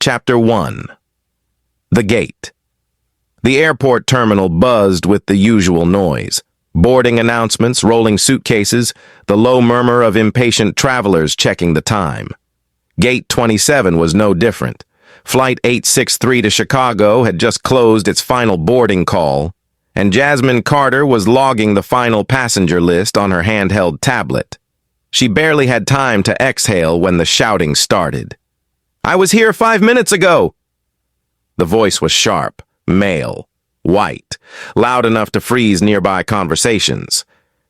Chapter 1. The Gate. The airport terminal buzzed with the usual noise. Boarding announcements, rolling suitcases, the low murmur of impatient travelers checking the time. Gate 27 was no different. Flight 863 to Chicago had just closed its final boarding call, and Jasmine Carter was logging the final passenger list on her handheld tablet. She barely had time to exhale when the shouting started. "I was here 5 minutes ago!" The voice was sharp, male, white, loud enough to freeze nearby conversations.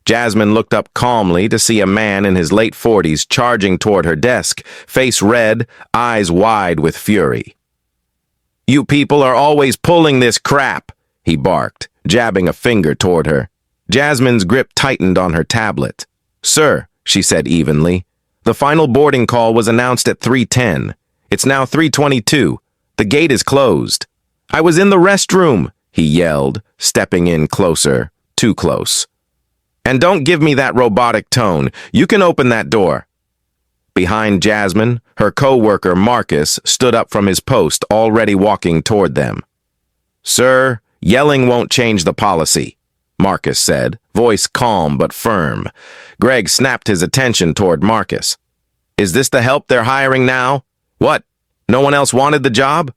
Jasmine looked up calmly to see a man in his late 40s charging toward her desk, face red, eyes wide with fury. "You people are always pulling this crap," he barked, jabbing a finger toward her. Jasmine's grip tightened on her tablet. "Sir," she said evenly, "the final boarding call was announced at 3:10. It's now 3:22. The gate is closed." "I was in the restroom," he yelled, stepping in closer, too close. "And don't give me that robotic tone. You can open that door." Behind Jasmine, her co-worker Marcus stood up from his post, already walking toward them. "Sir, yelling won't change the policy," Marcus said, voice calm but firm. Greg snapped his attention toward Marcus. "Is this the help they're hiring now? What? No one else wanted the job?"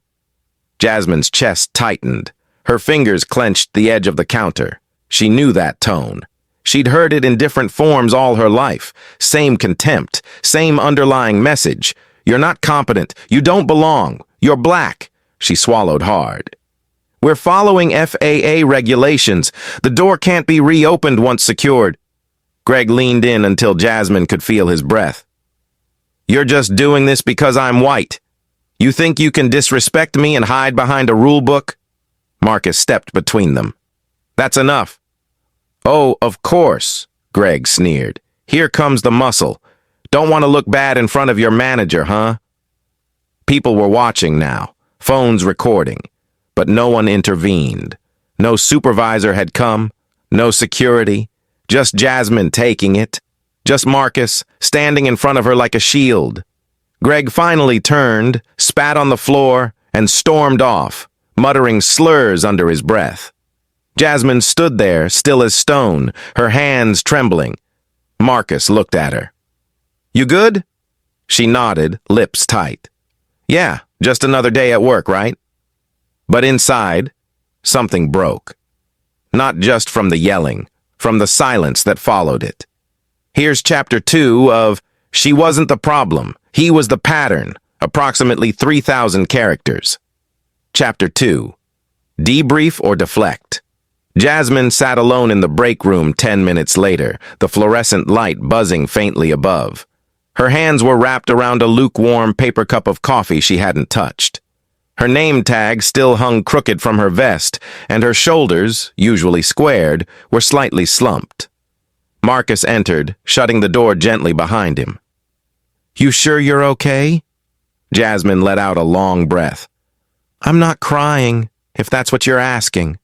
Jasmine's chest tightened. Her fingers clenched the edge of the counter. She knew that tone. She'd heard it in different forms all her life. Same contempt, same underlying message. "You're not competent. You don't belong. You're black." She swallowed hard. "We're following FAA regulations. The door can't be reopened once secured." Greg leaned in until Jasmine could feel his breath. "You're just doing this because I'm white. You think you can disrespect me and hide behind a rule book?" Marcus stepped between them. "That's enough." "Oh, of course," Greg sneered. "Here comes the muscle. Don't want to look bad in front of your manager, huh?" People were watching now, phones recording, but no one intervened. No supervisor had come, no security, just Jasmine taking it, just Marcus standing in front of her like a shield. Greg finally turned, spat on the floor, and stormed off, muttering slurs under his breath. Jasmine stood there, still as stone, her hands trembling. Marcus looked at her. "You good?" She nodded, lips tight. "Yeah, just another day at work, right?" But inside, something broke. Not just from the yelling, from the silence that followed it. Here's Chapter 2 of She Wasn't the Problem, He Was the Pattern, approximately 3,000 characters. Chapter 2. Debrief or Deflect. Jasmine sat alone in the break room 10 minutes later, the fluorescent light buzzing faintly above. Her hands were wrapped around a lukewarm paper cup of coffee she hadn't touched. Her name tag still hung crooked from her vest, and her shoulders, usually squared, were slightly slumped. Marcus entered, shutting the door gently behind him. "You sure you're okay?" Jasmine let out a long breath. "I'm not crying, if that's what you're asking."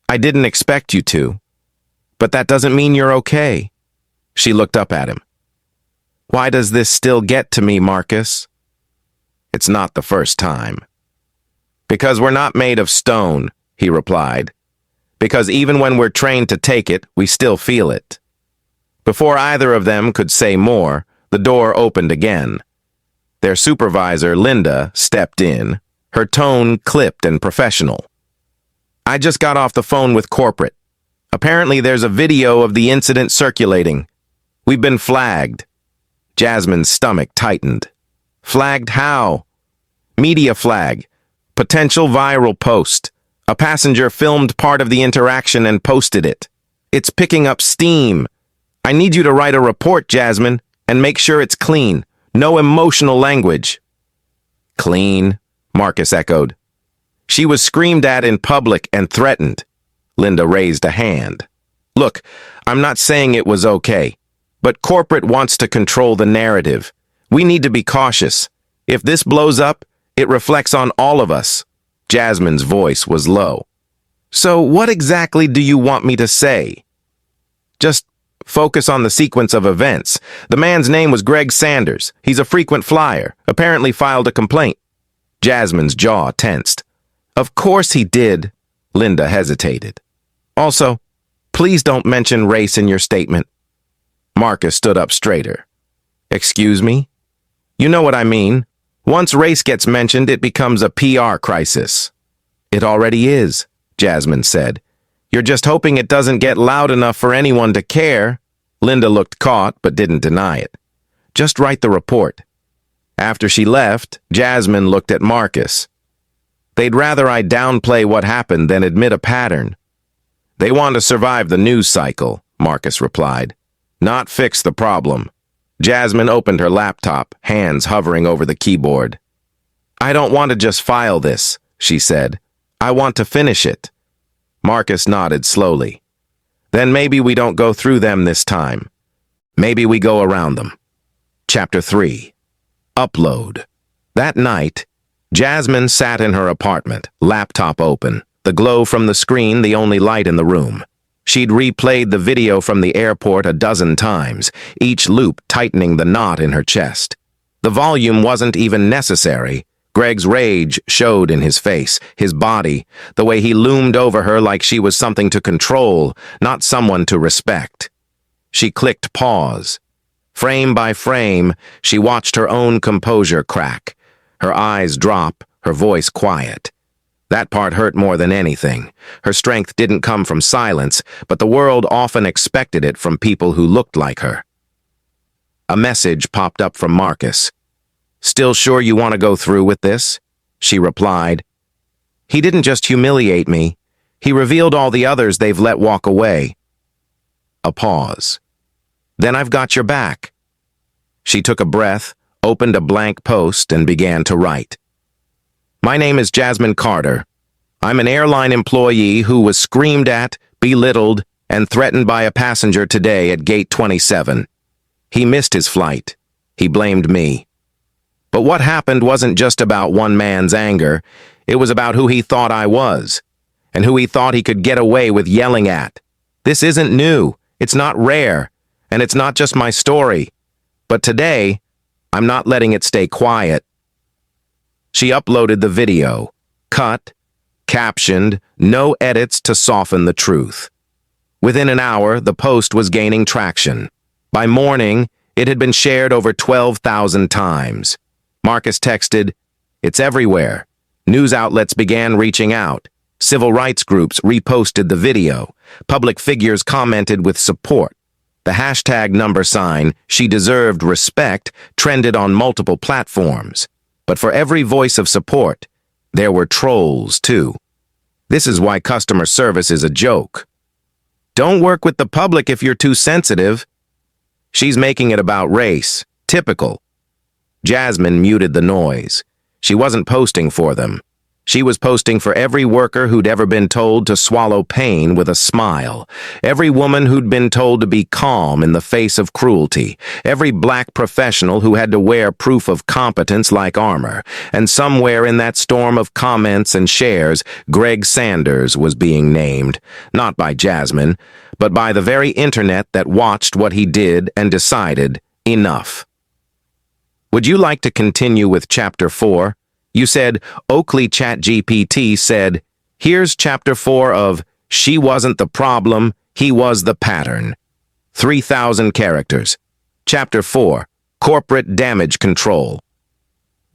"I didn't expect you to. But that doesn't mean you're okay." She looked up at him. "Why does this still get to me, Marcus?" "It's not the first time." "Because we're not made of stone," he replied. "Because even when we're trained to take it, we still feel it." Before either of them could say more, the door opened again. Their supervisor, Linda, stepped in, her tone clipped and professional. "I just got off the phone with corporate. Apparently there's a video of the incident circulating. We've been flagged." Jasmine's stomach tightened. "Flagged how?" "Media flag. Potential viral post. A passenger filmed part of the interaction and posted it. It's picking up steam. I need you to write a report, Jasmine, and make sure it's clean. No emotional language." "Clean," Marcus echoed. "She was screamed at in public and threatened." Linda raised a hand. "Look, I'm not saying it was okay, but corporate wants to control the narrative. We need to be cautious. If this blows up, it reflects on all of us." Jasmine's voice was low. "So what exactly do you want me to say?" "Just focus on the sequence of events. The man's name was Greg Sanders. He's a frequent flyer, apparently filed a complaint." Jasmine's jaw tensed. Of course he did. Linda hesitated. Also, please don't mention race in your statement. Marcus stood up straighter. Excuse me? You know what I mean. Once race gets mentioned, it becomes a PR crisis. It already is, Jasmine said. You're just hoping it doesn't get loud enough for anyone to care. Linda looked caught, but didn't deny it. Just write the report. After she left, Jasmine looked at Marcus. They'd rather I downplay what happened than admit a pattern. They want to survive the news cycle, Marcus replied. Not fix the problem. Jasmine opened her laptop, hands hovering over the keyboard. I don't want to just file this, she said. I want to finish it. Marcus nodded slowly. Then maybe we don't go through them this time. Maybe we go around them. Chapter 3. Upload. That night, Jasmine sat in her apartment, laptop open, the glow from the screen the only light in the room. She'd replayed the video from the airport a dozen times, each loop tightening the knot in her chest. The volume wasn't even necessary. Greg's rage showed in his face, his body, the way he loomed over her like she was something to control, not someone to respect. She clicked pause. Frame by frame, she watched her own composure crack. Her eyes drop, her voice quiet. That part hurt more than anything. Her strength didn't come from silence, but the world often expected it from people who looked like her. A message popped up from Marcus. Still sure you want to go through with this? She replied. He didn't just humiliate me. He revealed all the others they've let walk away. A pause. Then I've got your back. She took a breath, opened a blank post, and began to write. My name is Jasmine Carter. I'm an airline employee who was screamed at, belittled, and threatened by a passenger today at Gate 27. He missed his flight. He blamed me. But what happened wasn't just about one man's anger. It was about who he thought I was, and who he thought he could get away with yelling at. This isn't new. It's not rare. And it's not just my story. But today, I'm not letting it stay quiet. She uploaded the video, cut, captioned, no edits to soften the truth. Within an hour, the post was gaining traction. By morning, it had been shared over 12,000 times. Marcus texted, "It's everywhere." News outlets began reaching out. Civil rights groups reposted the video. Public figures commented with support. The hashtag #, "She deserved respect," trended on multiple platforms. But for every voice of support, there were trolls, too. This is why customer service is a joke. Don't work with the public if you're too sensitive. She's making it about race. Typical. Jasmine muted the noise. She wasn't posting for them. She was posting for every worker who'd ever been told to swallow pain with a smile, every woman who'd been told to be calm in the face of cruelty, every black professional who had to wear proof of competence like armor, and somewhere in that storm of comments and shares, Greg Sanders was being named, not by Jasmine, but by the very internet that watched what he did and decided, enough. Would you like to continue with Chapter 4? You said, Oakley ChatGPT said, here's Chapter 4 of She Wasn't the Problem, He Was the Pattern. 3,000 characters. Chapter 4, Corporate Damage Control.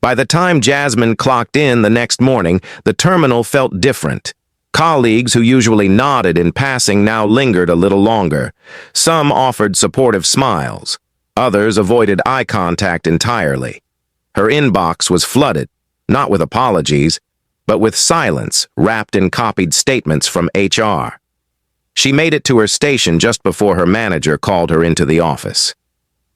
By the time Jasmine clocked in the next morning, the terminal felt different. Colleagues who usually nodded in passing now lingered a little longer. Some offered supportive smiles. Others avoided eye contact entirely. Her inbox was flooded. Not with apologies, but with silence wrapped in copied statements from HR. She made it to her station just before her manager called her into the office.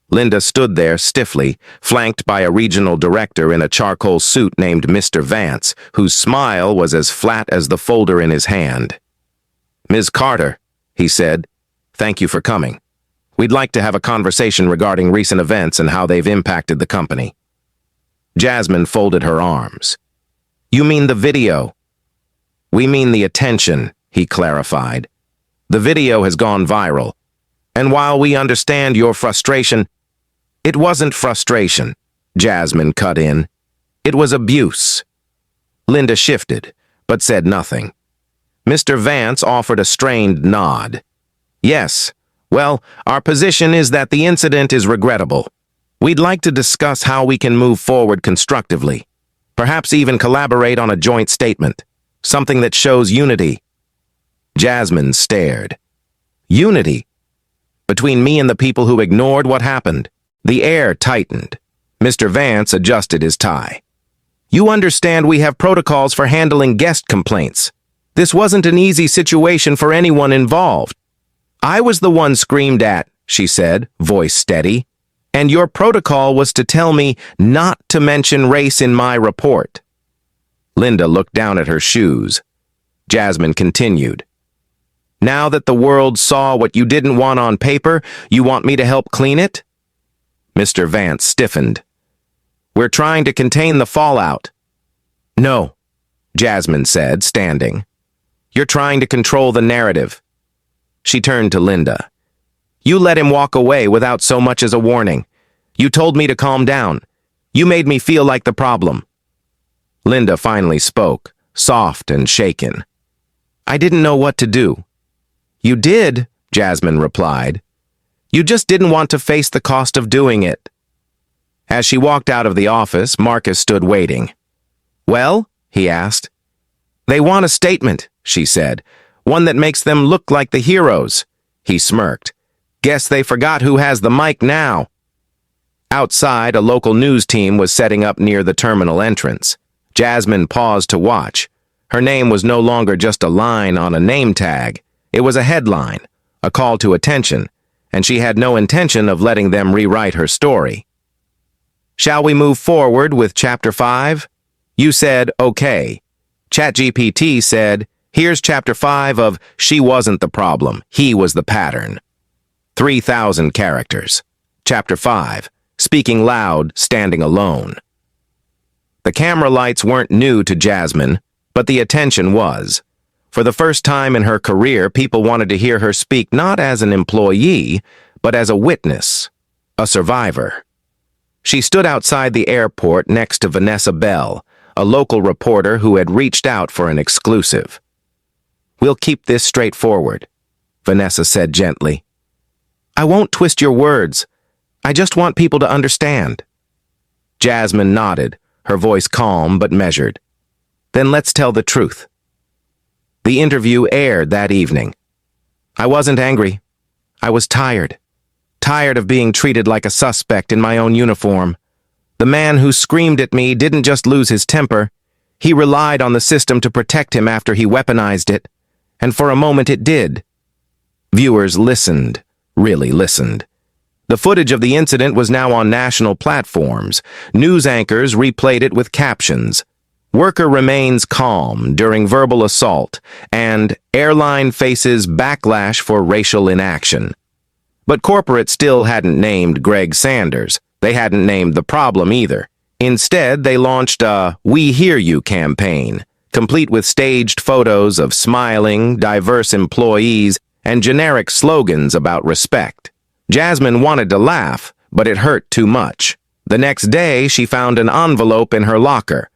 Linda stood there stiffly, flanked by a regional director in a charcoal suit named Mr. Vance, whose smile was as flat as the folder in his hand. Ms. Carter, he said, thank you for coming. We'd like to have a conversation regarding recent events and how they've impacted the company. Jasmine folded her arms. You mean the video? We mean the attention, he clarified. The video has gone viral. And while we understand your frustration, it wasn't frustration, Jasmine cut in. It was abuse. Linda shifted, but said nothing. Mr. Vance offered a strained nod. Yes, well, our position is that the incident is regrettable. We'd like to discuss how we can move forward constructively. Perhaps even collaborate on a joint statement. Something that shows unity. Jasmine stared. Unity? Between me and the people who ignored what happened. The air tightened. Mr. Vance adjusted his tie. You understand we have protocols for handling guest complaints. This wasn't an easy situation for anyone involved. I was the one screamed at, she said, voice steady. And your protocol was to tell me not to mention race in my report. Linda looked down at her shoes. Jasmine continued. Now that the world saw what you didn't want on paper, you want me to help clean it? Mr. Vance stiffened. We're trying to contain the fallout. No, Jasmine said, standing. You're trying to control the narrative. She turned to Linda. You let him walk away without so much as a warning. You told me to calm down. You made me feel like the problem. Linda finally spoke, soft and shaken. I didn't know what to do. You did, Jasmine replied. You just didn't want to face the cost of doing it. As she walked out of the office, Marcus stood waiting. Well, he asked. They want a statement, she said. One that makes them look like the heroes. He smirked. Guess they forgot who has the mic now. Outside, a local news team was setting up near the terminal entrance. Jasmine paused to watch. Her name was no longer just a line on a name tag. It was a headline, a call to attention, and she had no intention of letting them rewrite her story. Shall we move forward with Chapter 5? You said, okay. ChatGPT said, here's Chapter 5 of She Wasn't the Problem, He Was the Pattern. 3,000 characters. Chapter 5, Speaking Loud, Standing Alone. The camera lights weren't new to Jasmine, but the attention was. For the first time in her career, people wanted to hear her speak not as an employee, but as a witness, a survivor. She stood outside the airport next to Vanessa Bell, a local reporter who had reached out for an exclusive. We'll keep this straightforward, Vanessa said gently. I won't twist your words. I just want people to understand. Jasmine nodded, her voice calm but measured. Then let's tell the truth. The interview aired that evening. I wasn't angry. I was tired. Tired of being treated like a suspect in my own uniform. The man who screamed at me didn't just lose his temper. He relied on the system to protect him after he weaponized it. And for a moment it did. Viewers listened, really listened. The footage of the incident was now on national platforms. News anchors replayed it with captions. Worker remains calm during verbal assault, and airline faces backlash for racial inaction. But corporate still hadn't named Greg Sanders. They hadn't named the problem either. Instead, they launched a We Hear You campaign, complete with staged photos of smiling, diverse employees and generic slogans about respect. Jasmine wanted to laugh, but it hurt too much. The next day, she found an envelope in her locker.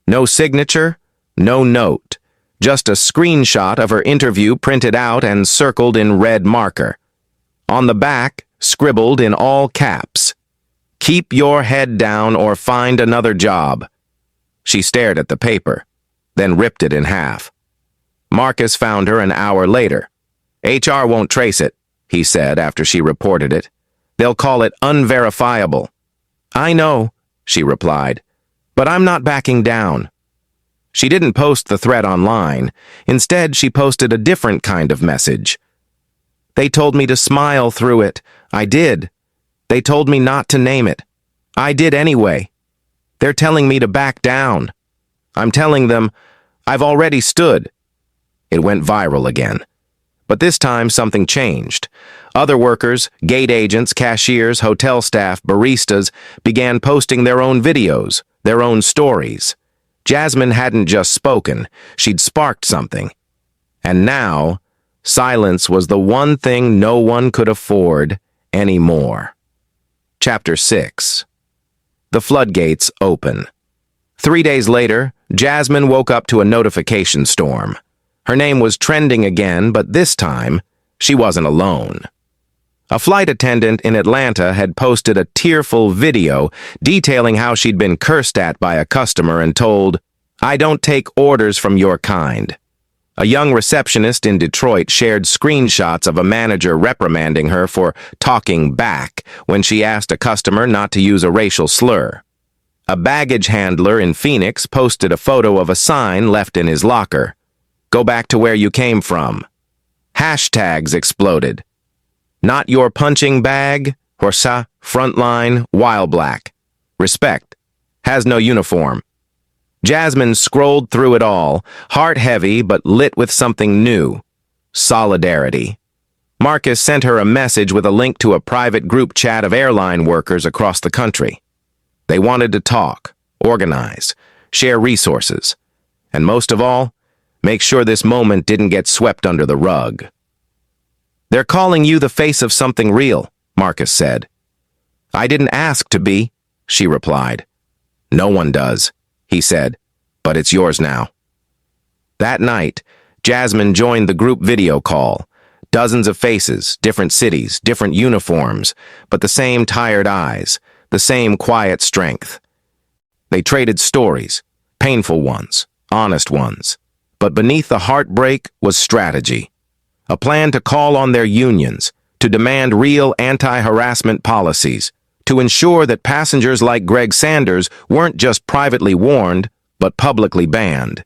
No signature, no note, just a screenshot of her interview printed out and circled in red marker. On the back, scribbled in all caps, "Keep your head down or find another job." She stared at the paper, then ripped it in half. Marcus found her an hour later. HR won't trace it, he said after she reported it. They'll call it unverifiable. I know, she replied, but I'm not backing down. She didn't post the threat online. Instead, she posted a different kind of message. They told me to smile through it. I did. They told me not to name it. I did anyway. They're telling me to back down. I'm telling them, I've already stood. It went viral again. But this time, something changed. Other workers, gate agents, cashiers, hotel staff, baristas began posting their own videos, their own stories. Jasmine hadn't just spoken. She'd sparked something. And now, silence was the one thing no one could afford anymore. Chapter 6. The floodgates open. 3 days later, Jasmine woke up to a notification storm. Her name was trending again, but this time, she wasn't alone. A flight attendant in Atlanta had posted a tearful video detailing how she'd been cursed at by a customer and told, "I don't take orders from your kind." A young receptionist in Detroit shared screenshots of a manager reprimanding her for talking back when she asked a customer not to use a racial slur. A baggage handler in Phoenix posted a photo of a sign left in his locker. "Go back to where you came from." Hashtags exploded. "Not your punching bag," Horsa, Frontline, While Black. Respect. Has no uniform. Jasmine scrolled through it all, heart heavy but lit with something new. Solidarity. Marcus sent her a message with a link to a private group chat of airline workers across the country. They wanted to talk, organize, share resources, and most of all, make sure this moment didn't get swept under the rug. "They're calling you the face of something real," Marcus said. "I didn't ask to be," she replied. "No one does," he said, "but it's yours now." That night, Jasmine joined the group video call. Dozens of faces, different cities, different uniforms, but the same tired eyes, the same quiet strength. They traded stories, painful ones, honest ones, but beneath the heartbreak was strategy. A plan to call on their unions, to demand real anti-harassment policies, to ensure that passengers like Greg Sanders weren't just privately warned, but publicly banned.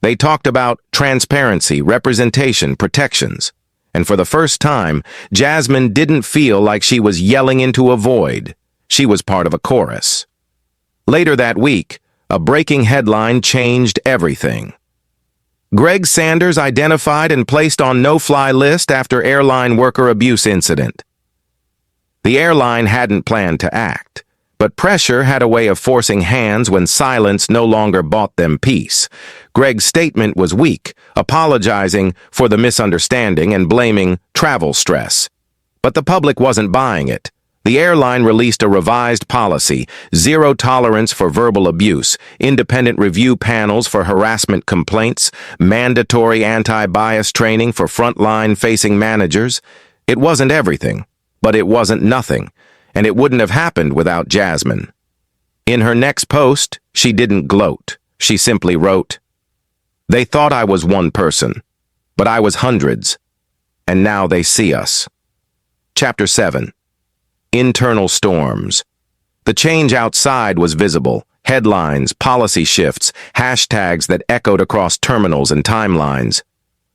They talked about transparency, representation, protections. And for the first time, Jasmine didn't feel like she was yelling into a void. She was part of a chorus. Later that week, a breaking headline changed everything. Greg Sanders identified and placed on no-fly list after airline worker abuse incident. The airline hadn't planned to act, but pressure had a way of forcing hands when silence no longer bought them peace. Greg's statement was weak, apologizing for the misunderstanding and blaming travel stress. But the public wasn't buying it. The airline released a revised policy, zero tolerance for verbal abuse, independent review panels for harassment complaints, mandatory anti-bias training for frontline-facing managers. It wasn't everything, but it wasn't nothing, and it wouldn't have happened without Jasmine. In her next post, she didn't gloat. She simply wrote, "They thought I was one person, but I was hundreds, and now they see us." Chapter 7. Internal storms. The change outside was visible. Headlines, policy shifts, hashtags that echoed across terminals and timelines.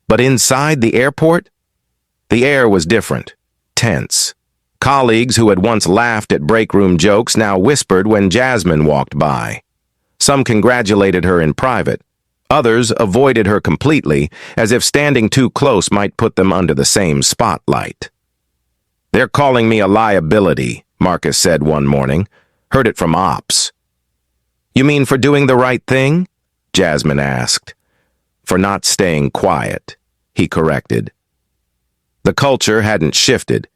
But inside the airport, the air was different, tense. Colleagues who had once laughed at break-room jokes now whispered when Jasmine walked by. Some congratulated her in private. Others avoided her completely, as if standing too close might put them under the same spotlight. "They're calling me a liability," Marcus said one morning. "Heard it from ops." "You mean for doing the right thing?" Jasmine asked. "For not staying quiet," he corrected. The culture hadn't shifted.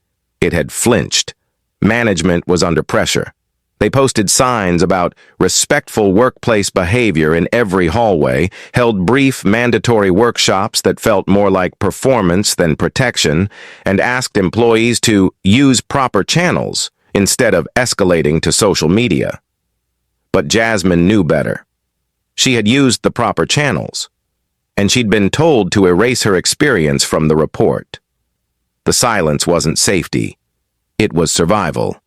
It had flinched. Management was under pressure. They posted signs about respectful workplace behavior in every hallway, held brief, mandatory workshops that felt more like performance than protection, and asked employees to use proper channels instead of escalating to social media. But Jasmine knew better. She had used the proper channels, and she'd been told to erase her experience from the report. The silence wasn't safety. It was survival.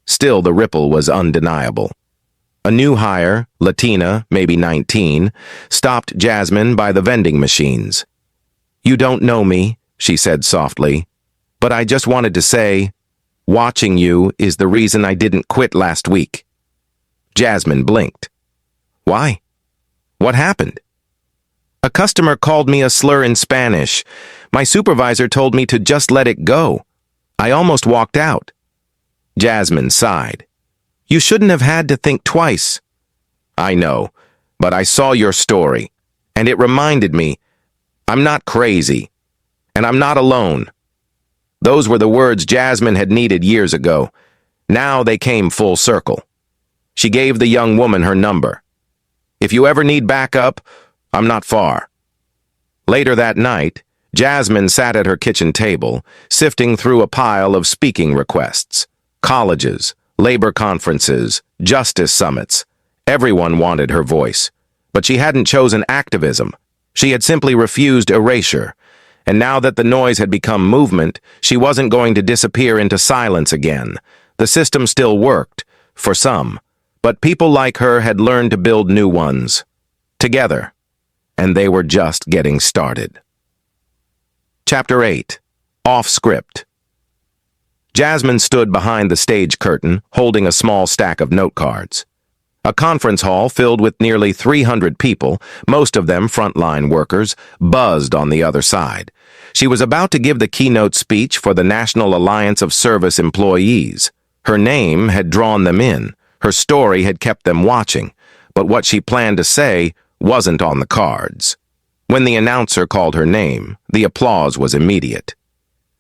Still, the ripple was undeniable. A new hire, Latina, maybe 19, stopped Jasmine by the vending machines. "You don't know me," she said softly, "but I just wanted to say, watching you is the reason I didn't quit last week." Jasmine blinked. "Why? What happened?" "A customer called me a slur in Spanish. My supervisor told me to just let it go. I almost walked out." Jasmine sighed. "You shouldn't have had to think twice." "I know, but I saw your story, and it reminded me, I'm not crazy, and I'm not alone." Those were the words Jasmine had needed years ago. Now they came full circle. She gave the young woman her number. If you ever need backup, I'm not far." Later that night, Jasmine sat at her kitchen table, sifting through a pile of speaking requests. Colleges, labor conferences, justice summits. Everyone wanted her voice. But she hadn't chosen activism. She had simply refused erasure. And now that the noise had become movement, she wasn't going to disappear into silence again. The system still worked, for some, but people like her had learned to build new ones. Together. And they were just getting started. Chapter 8. Off Script. Jasmine stood behind the stage curtain, holding a small stack of note cards. A conference hall filled with nearly 300 people, most of them frontline workers, buzzed on the other side. She was about to give the keynote speech for the National Alliance of Service Employees. Her name had drawn them in. Her story had kept them watching. But what she planned to say wasn't on the cards. When the announcer called her name, the applause was immediate.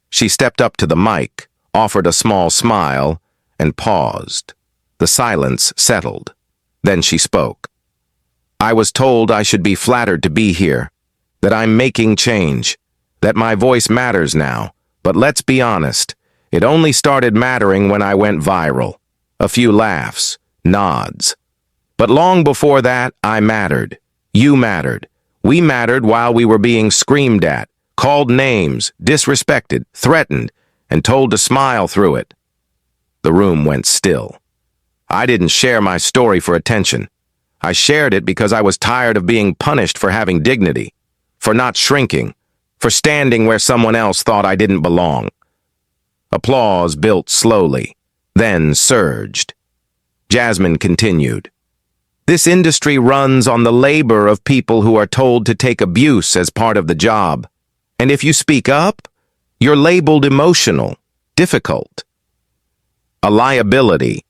She stepped up to the mic, offered a small smile, and paused. The silence settled. Then she spoke. "I was told I should be flattered to be here, that I'm making change, that my voice matters now, but let's be honest, it only started mattering when I went viral. A few laughs, nods. But long before that, I mattered. You mattered. We mattered while we were being screamed at, called names, disrespected, threatened, and told to smile through it." The room went still. I didn't share my story for attention. I shared it because I was tired of being punished for having dignity, for not shrinking, for standing where someone else thought I didn't belong. Applause built slowly, then surged. Jasmine continued. "This industry runs on the labor of people who are told to take abuse as part of the job. And if you speak up, you're labeled emotional, difficult. A liability."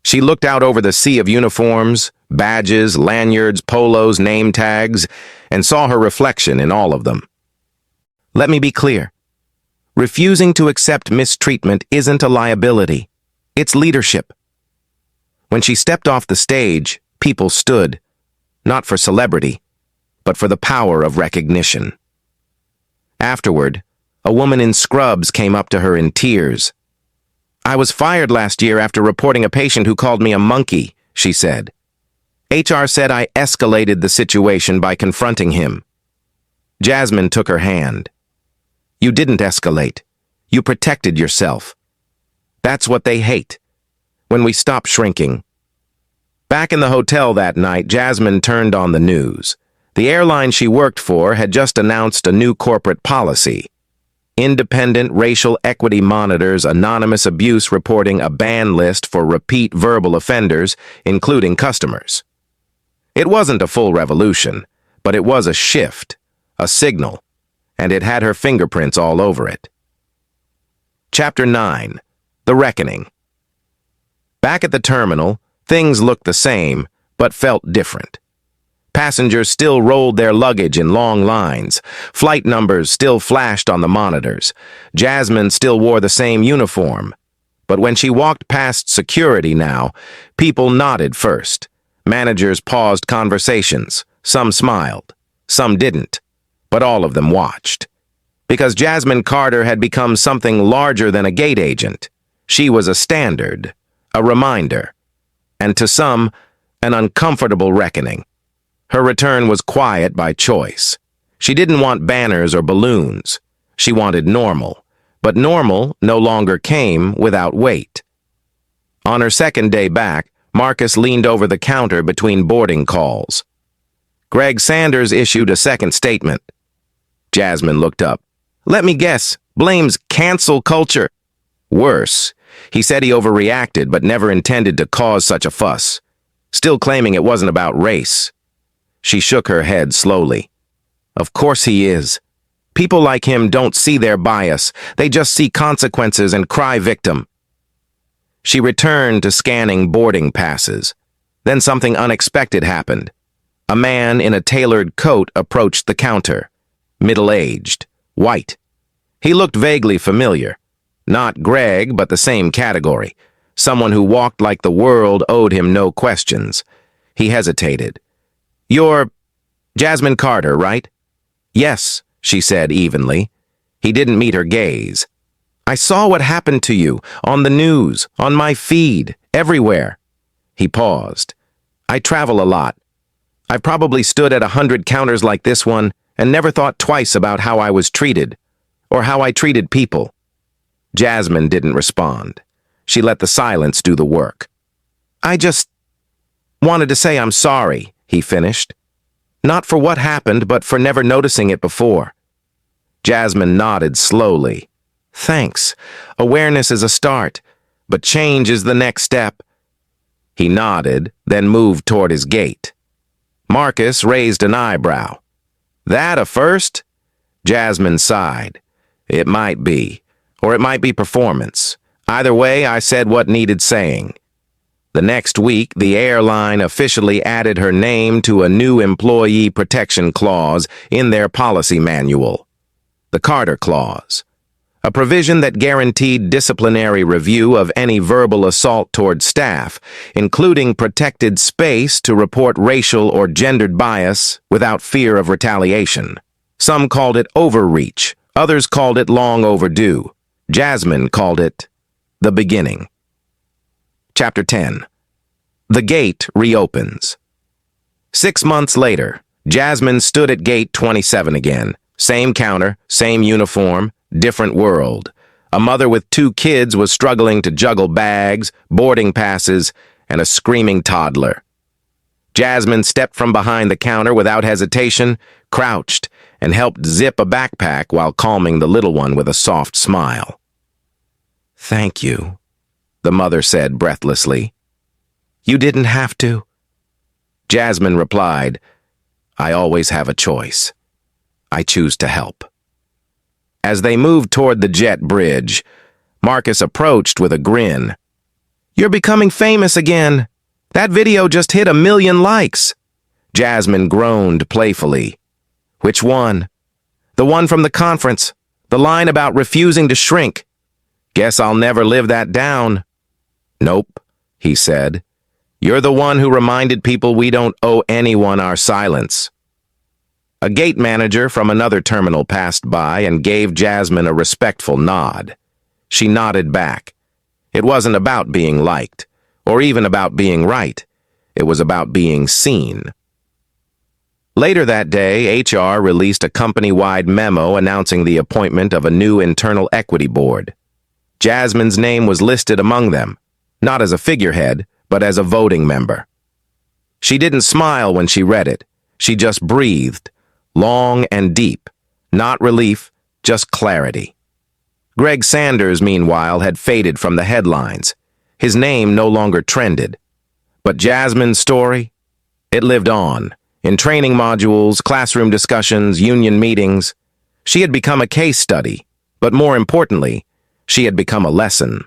She looked out over the sea of uniforms, badges, lanyards, polos, name tags, and saw her reflection in all of them. "Let me be clear. Refusing to accept mistreatment isn't a liability. It's leadership." When she stepped off the stage, people stood, not for celebrity, but for the power of recognition. Afterward, a woman in scrubs came up to her in tears. "I was fired last year after reporting a patient who called me a monkey," she said. "HR said I escalated the situation by confronting him." Jasmine took her hand. "You didn't escalate. You protected yourself. That's what they hate. When we stop shrinking." Back in the hotel that night, Jasmine turned on the news. The airline she worked for had just announced a new corporate policy. Independent Racial Equity Monitors anonymous abuse reporting a ban list for repeat verbal offenders, including customers. It wasn't a full revolution, but it was a shift, a signal, and it had her fingerprints all over it. Chapter 9. The Reckoning. Back at the terminal, things looked the same, but felt different. Passengers still rolled their luggage in long lines. Flight numbers still flashed on the monitors. Jasmine still wore the same uniform. But when she walked past security now, people nodded first. Managers paused conversations. Some smiled. Some didn't. But all of them watched. Because Jasmine Carter had become something larger than a gate agent. She was a standard, a reminder, and to some, an uncomfortable reckoning. Her return was quiet by choice. She didn't want banners or balloons. She wanted normal. But normal no longer came without weight. On her second day back, Marcus leaned over the counter between boarding calls. Greg Sanders issued a second statement. Jasmine looked up. "Let me guess, blames cancel culture." Worse, he said he overreacted but never intended to cause such a fuss, still claiming it wasn't about race. She shook her head slowly. Of course he is. People like him don't see their bias. They just see consequences and cry victim. She returned to scanning boarding passes. Then something unexpected happened. A man in a tailored coat approached the counter. Middle-aged, white. He looked vaguely familiar. Not Greg, but the same category. Someone who walked like the world owed him no questions. He hesitated. You're Jasmine Carter, right? Yes, she said evenly. He didn't meet her gaze. I saw what happened to you, on the news, on my feed, everywhere. He paused. I travel a lot. I probably stood at 100 counters like this one and never thought twice about how I was treated, or how I treated people. Jasmine didn't respond. She let the silence do the work. I just wanted to say I'm sorry, he finished. Not for what happened, but for never noticing it before. Jasmine nodded slowly. Thanks. Awareness is a start, but change is the next step. He nodded, then moved toward his gate. Marcus raised an eyebrow. That a first? Jasmine sighed. It might be, or it might be performance. Either way, I said what needed saying. The next week, the airline officially added her name to a new employee protection clause in their policy manual, the Carter Clause, a provision that guaranteed disciplinary review of any verbal assault toward staff, including protected space to report racial or gendered bias without fear of retaliation. Some called it overreach, others called it long overdue. Jasmine called it the beginning. Chapter 10. The gate reopens. 6 months later, Jasmine stood at gate 27 again. Same counter, same uniform, different world. A mother with 2 kids was struggling to juggle bags, boarding passes, and a screaming toddler. Jasmine stepped from behind the counter without hesitation, crouched, and helped zip a backpack while calming the little one with a soft smile. Thank you, the mother said breathlessly. You didn't have to. Jasmine replied, I always have a choice. I choose to help. As they moved toward the jet bridge, Marcus approached with a grin. You're becoming famous again. That video just hit 1 million likes. Jasmine groaned playfully. Which one? The one from the conference. The line about refusing to shrink. Guess I'll never live that down. Nope, he said. You're the one who reminded people we don't owe anyone our silence. A gate manager from another terminal passed by and gave Jasmine a respectful nod. She nodded back. It wasn't about being liked, or even about being right. It was about being seen. Later that day, HR released a company-wide memo announcing the appointment of a new internal equity board. Jasmine's name was listed among them, not as a figurehead, but as a voting member. She didn't smile when she read it. She just breathed, long and deep, not relief, just clarity. Greg Sanders, meanwhile, had faded from the headlines. His name no longer trended. But Jasmine's story? It lived on, in training modules, classroom discussions, union meetings. She had become a case study, but more importantly, she had become a lesson.